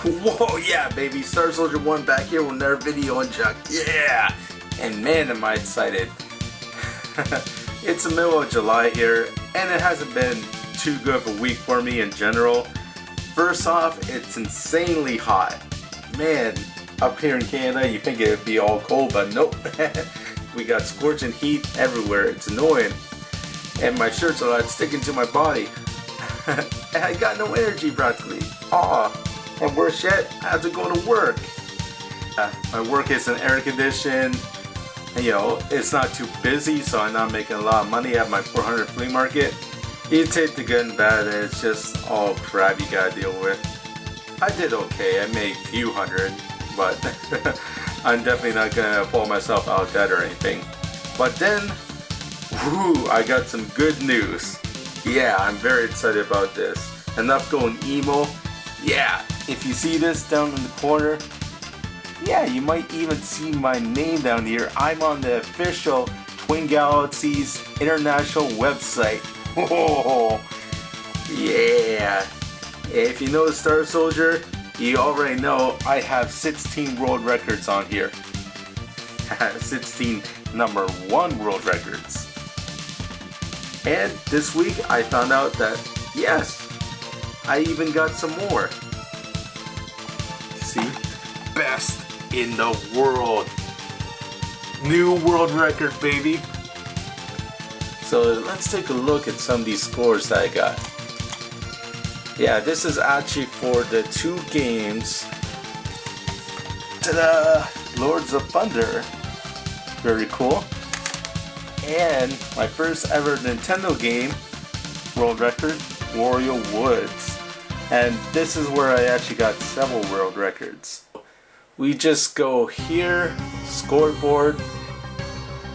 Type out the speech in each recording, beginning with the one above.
Whoa, yeah, baby, Star Soldier 1 back here with another video on Chuck. Yeah! And man, am I excited. It's the middle of July here, and it hasn't been too good of a week for me in general. First off, it's insanely hot. Man, up here in Canada, you think it would be all cold, but nope. We got scorching heat everywhere. It's annoying. And my shirts are like sticking to my body. And I got no energy practically. Aw. And worse yet, I have to go to work. My work isn't air conditioned. You know, it's not too busy, so I'm not making a lot of money at my 400 flea market. You take the good and bad, and it's just all crap you gotta deal with. I did okay. I made a few hundred, but I'm definitely not gonna pull myself out of debt or anything. But then, whoo, I got some good news. Yeah, I'm very excited about this. Enough going emo. Yeah, if you see this down in the corner, yeah, you might even see my name down here. I'm on the official Twin Galaxies International website. Oh, yeah. If you know the Star Soldier, you already know I have 16 world records on here. 16 #1 world records. And this week I found out that, yes, I even got some more. See? Best in the world. New world record, baby. So let's take a look at some of these scores that I got. Yeah, this is actually for the 2 games. Ta-da! Lords of Thunder. Very cool. And my first ever Nintendo game, world record, Wario Woods. And this is where I actually got several world records. We just go here, scoreboard.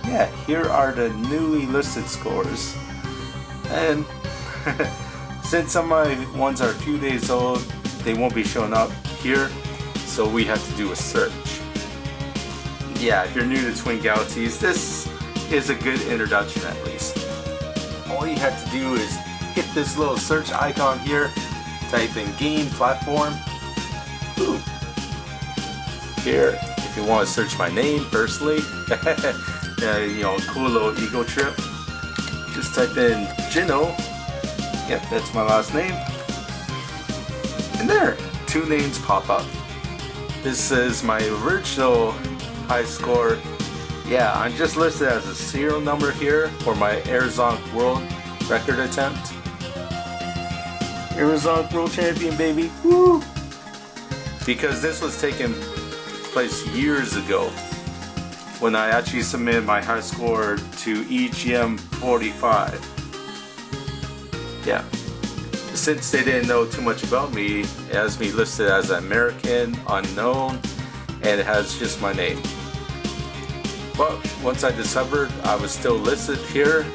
Yeah, here are the newly listed scores. And since some of my ones are 2 days old, they won't be showing up here, so we have to do a search. Yeah, if you're new to Twin Galaxies, this is a good introduction at least. All you have to do is hit this little search icon here, type in game platform. Ooh. Here, if you want to search my name personally, you know, cool little ego trip, just type in Gino. Yep, that's my last name. And there, 2 names pop up. This is my original high score. Yeah, I'm just listed as a serial number here for my AirZonk World Record attempt. AirZonk World Champion, baby. Woo! Because this was taken place years ago when I actually submitted my high score to EGM 45. Yeah. Since they didn't know too much about me, it has me listed as American, unknown, and it has just my name. But once I discovered I was still listed here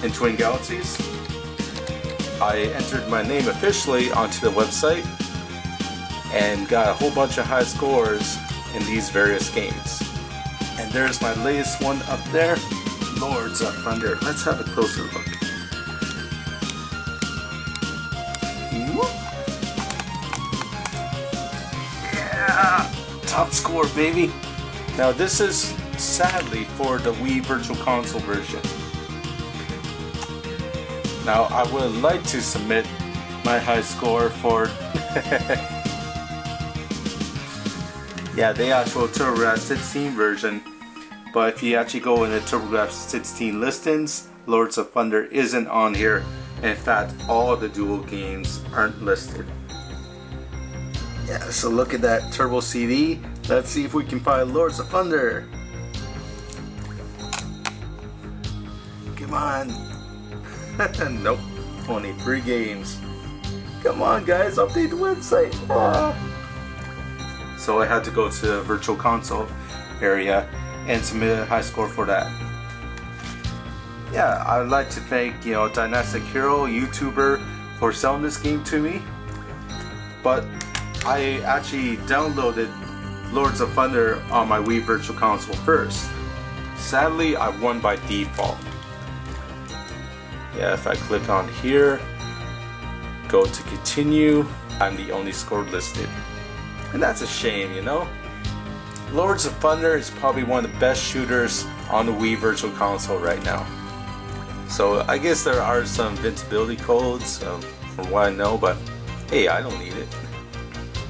in Twin Galaxies, I entered my name officially onto the website and got a whole bunch of high scores in these various games. And there's my latest one up there, Lords of Thunder. Let's have a closer look. Yeah, top score, baby. Now this is sadly for the Wii Virtual Console version. Now I would like to submit my high score for yeah, the actual TurboGrafx 16 version, but if you actually go in the TurboGrafx 16 listings, Lords of Thunder isn't on here. In fact, all the dual games aren't listed. Yeah, so look at that Turbo CD. Let's see if we can find Lords of Thunder. Come on. Nope, only 3 games. Come on guys, update the website. Ah. So I had to go to the Virtual Console area and submit a high score for that. Yeah, I'd like to thank, you know, Dynastic Hero, YouTuber, for selling this game to me. But I actually downloaded Lords of Thunder on my Wii Virtual Console first. Sadly, I won by default. Yeah, if I click on here, go to continue, I'm the only score listed. And that's a shame, you know? Lords of Thunder is probably one of the best shooters on the Wii Virtual Console right now. So I guess there are some invincibility codes from what I know, but hey, I don't need it.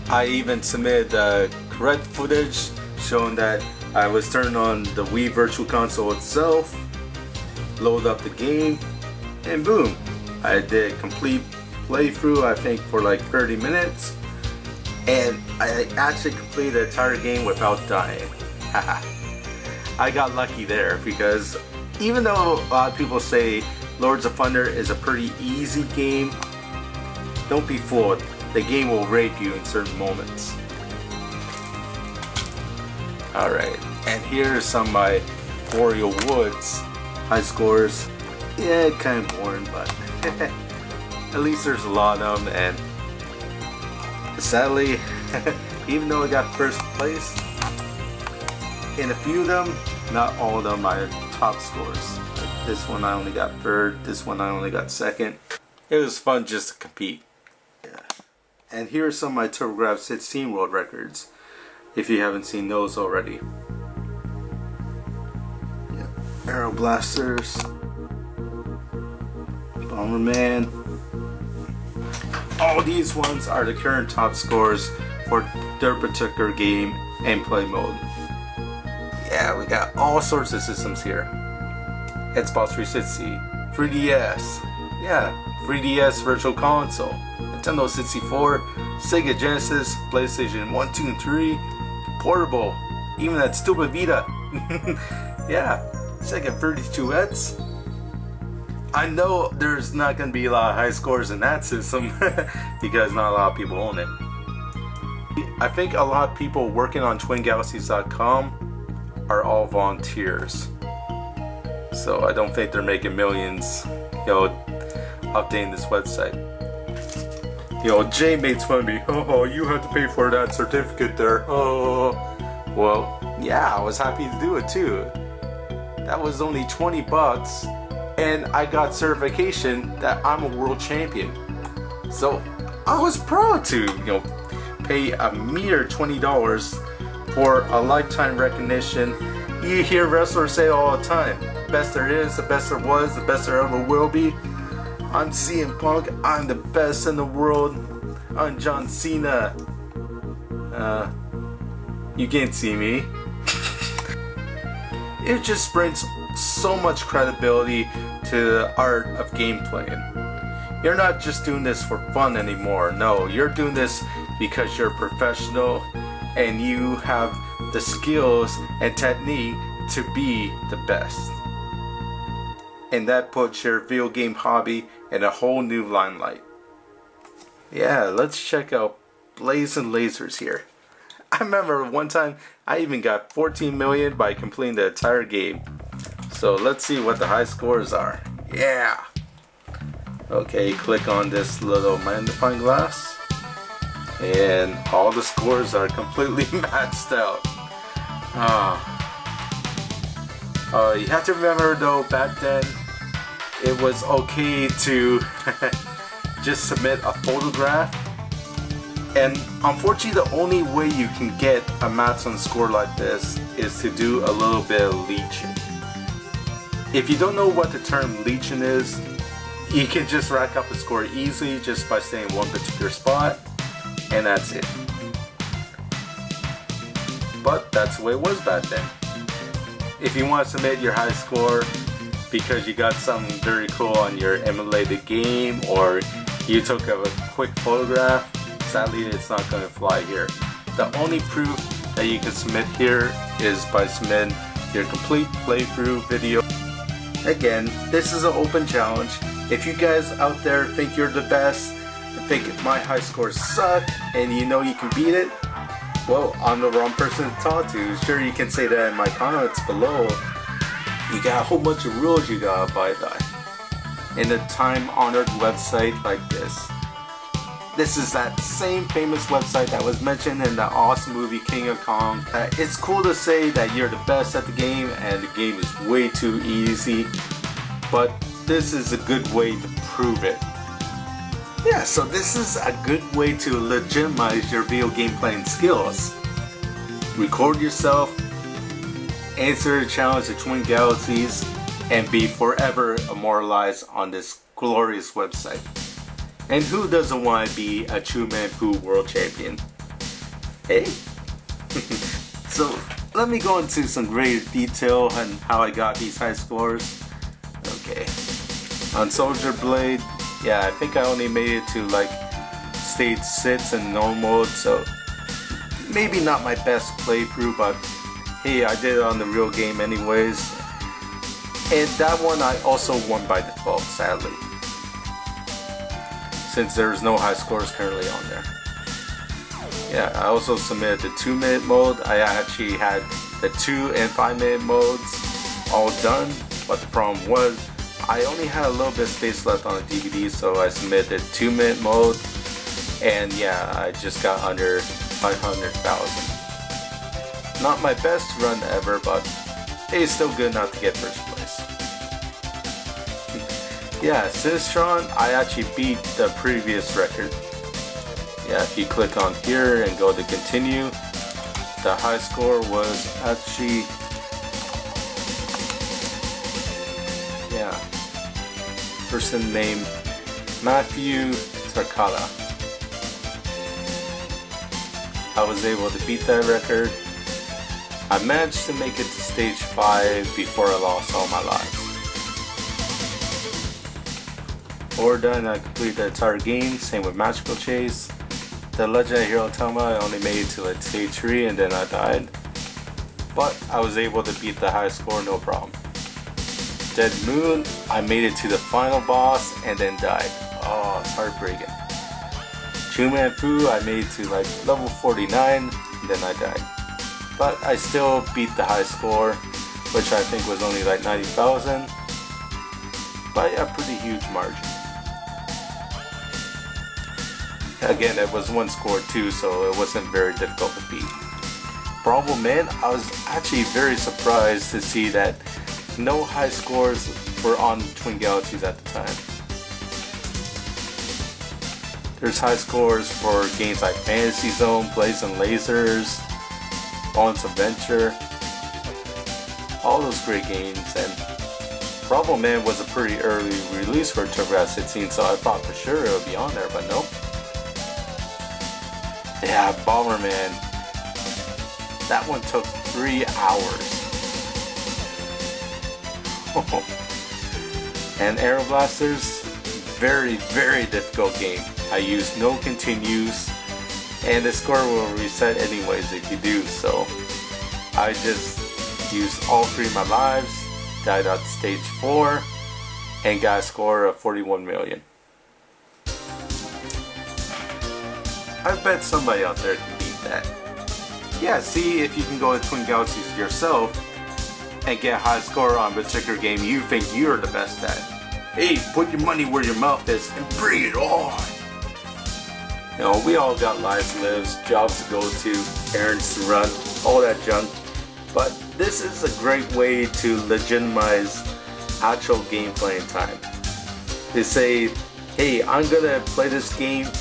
I even submitted correct footage showing that I was turning on the Wii Virtual Console itself, load up the game, and boom, I did a complete playthrough, I think for like 30 minutes, and I actually completed the entire game without dying. I got lucky there, because even though a lot of people say Lords of Thunder is a pretty easy game, don't be fooled. The game will rape you in certain moments. Alright, and here are some of my Warrior Woods high scores. Yeah, kind of boring, but at least there's a lot of them, and sadly, even though I got first place, in a few of them, not all of them are top scores. Like this one I only got third, this one I only got second. It was fun just to compete. Yeah. And here are some of my TurboGrafx 16 World Records, if you haven't seen those already. Yeah. Aero Blasters, Bomberman. All these ones are the current top scores for their particular game and play mode. Yeah, we got all sorts of systems here. Xbox 360, 3DS, yeah, 3DS Virtual Console, Nintendo 64, Sega Genesis, PlayStation 1, 2, and 3, portable, even that stupid Vita. Yeah, Sega 32X. I know there's not going to be a lot of high scores in that system because not a lot of people own it. I think a lot of people working on TwinGalaxies.com are all volunteers. So I don't think they're making millions, you know, updating this website. You know, Jay makes fun of me. Oh, you have to pay for that certificate there. Oh, well, yeah, I was happy to do it too. That was only 20 bucks, and I got certification that I'm a world champion. So I was proud to, you know, pay a mere $20 for a lifetime recognition. You hear wrestlers say all the time, best there is, the best there was, the best there ever will be. I'm CM Punk, I'm the best in the world. I'm John Cena. You can't see me. It just brings so much credibility to the art of game playing. You're not just doing this for fun anymore. No, you're doing this because you're a professional and you have the skills and technique to be the best. And that puts your video game hobby in a whole new limelight. Yeah, let's check out Blazing Lasers here. I remember one time I even got 14 million by completing the entire game. So let's see what the high scores are. Yeah! Okay, click on this little magnifying glass, and all the scores are completely maxed out. You have to remember though, back then it was okay to just submit a photograph, and unfortunately the only way you can get a maximum score like this is to do a little bit of leeching. If you don't know what the term leeching is, you can just rack up a score easily just by staying in one particular spot, and that's it. But that's the way it was back then. If you want to submit your high score because you got something very cool on your emulated game, or you took a quick photograph, sadly it's not going to fly here. The only proof that you can submit here is by submitting your complete playthrough video. Again, this is an open challenge. If you guys out there think you're the best, think my high scores suck, and you know you can beat it, well, I'm the wrong person to talk to. Sure, you can say that in my comments below. You got a whole bunch of rules you gotta abide by in a time-honored website like this. This is that same famous website that was mentioned in the awesome movie King of Kong. It's cool to say that you're the best at the game and the game is way too easy, but this is a good way to prove it. Yeah, so this is a good way to legitimize your video game playing skills. Record yourself, answer the challenge of Twin Galaxies, and be forever immortalized on this glorious website. And who doesn't want to be a Chu Man Fu World Champion? Hey? So let me go into some greater detail on how I got these high scores. Okay. On Soldier Blade, yeah, I think I only made it to like stage 6 in normal mode, so maybe not my best playthrough, but hey, I did it on the real game anyways. And that one I also won by default, sadly, since there's no high scores currently on there. Yeah, I also submitted the 2-minute mode. I actually had the 2 and 5-minute modes all done, but the problem was I only had a little bit of space left on the DVD, so I submitted the 2-minute mode, and yeah, I just got under 500,000. Not my best run ever, but it's still good enough to get first place. Yeah, Sinistron, I actually beat the previous record. Yeah, if you click on here and go to continue, the high score was actually, yeah, person named Matthew Takada. I was able to beat that record. I managed to make it to stage 5 before I lost all my lives. Or done, I completed the entire game, same with Magical Chase. The Legend of Hero Tama, I only made it to like stage 3 and then I died. But I was able to beat the high score, no problem. Dead Moon, I made it to the final boss and then died. Oh, it's heartbreaking. Chu Man Fu, I made it to like level 49 and then I died. But I still beat the high score, which I think was only like 90,000 by a pretty huge margin. Again, it was one score too, so it wasn't very difficult to beat. Problem, man, I was actually very surprised to see that no high scores were on Twin Galaxies at the time. There's high scores for games like Fantasy Zone, Blazing Lasers, Balance Adventure, all those great games. And Problem Man was a pretty early release for TurboGrafx-16, so I thought for sure it would be on there, but nope. Yeah, Bomberman. That one took 3 hours. And Aero Blasters, very, very difficult game. I used no continues, and the score will reset anyways if you do, so I just used all 3 of my lives, died at stage 4, and got a score of 41 million. I bet somebody out there can beat that. Yeah, see if you can go to Twin Galaxies yourself and get a high score on a particular game you think you're the best at. Hey, put your money where your mouth is and bring it on! You know, we all got lives to live, jobs to go to, errands to run, all that junk. But this is a great way to legitimize actual gameplay in time. They say, hey, I'm gonna play this game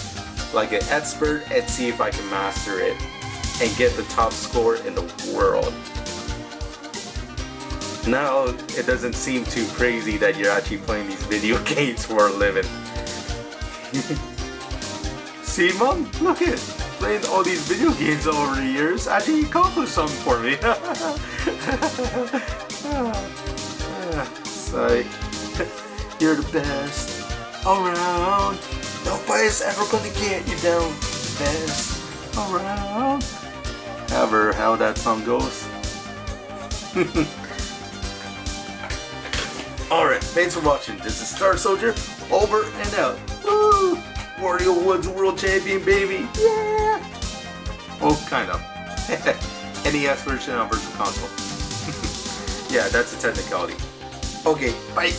like an expert and see if I can master it and get the top score in the world. Now it doesn't seem too crazy that you're actually playing these video games for a living. See, Mom? Look at it. Playing all these video games over the years actually accomplished something for me. Sorry. You're the best around. Nobody's ever gonna get you down. Best around. However, how that song goes. Alright, thanks for watching. This is Star Soldier, over and out. Woo! Wario Woods World Champion, baby! Yeah! Oh, kind of. NES version on Virtual Console. Yeah, that's a technicality. Okay, bye!